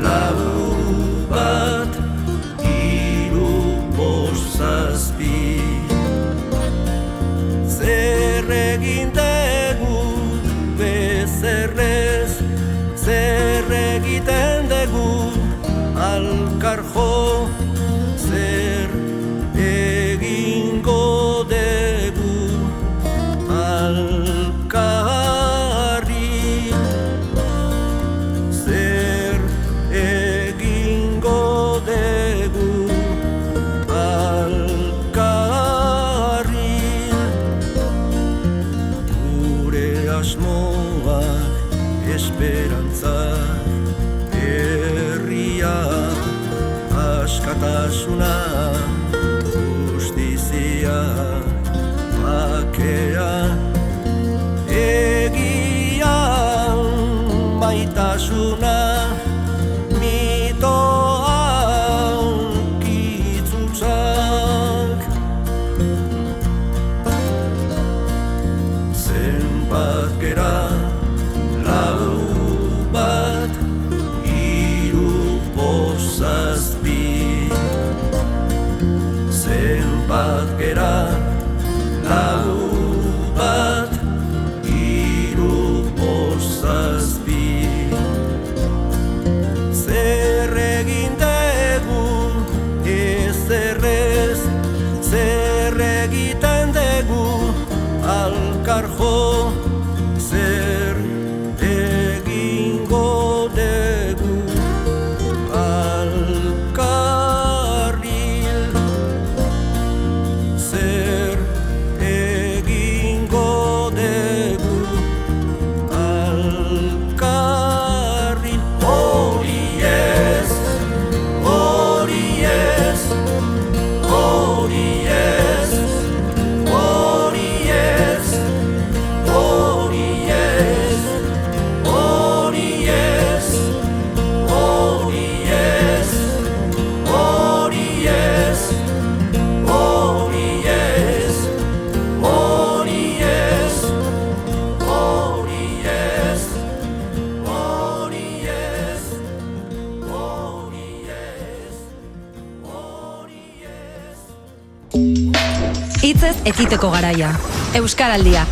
lau bat, hiru bost zazpi. Zer egin dugu bezerrez, zer egiten dugu alkarjo, zer egingo dugu alkarri, zer egingo dugu alkarri. Gure asmoak, esperantzak, herria, askatasuna, justizia, bakea, egia, maitasuna, mitoa, kitzutzak. Zenbat gera, lau bat, hiru bost zazpi. Zenbat gera, lau bat, hiru bost zazpi. Zer egin dugu ezerrez, zer egiten dugu alkarjo, zer egingo dugu alkarril, zer egingo dugu alkarril. Hori ez, hori ez, hori ez, hori ez, hori ez, hori ez, hori ez, hori ez, hori ez, hori ez, hori ez, hori ez, hori ez, hori ez. Hitzez ekiteko garaia. Euskaraldia.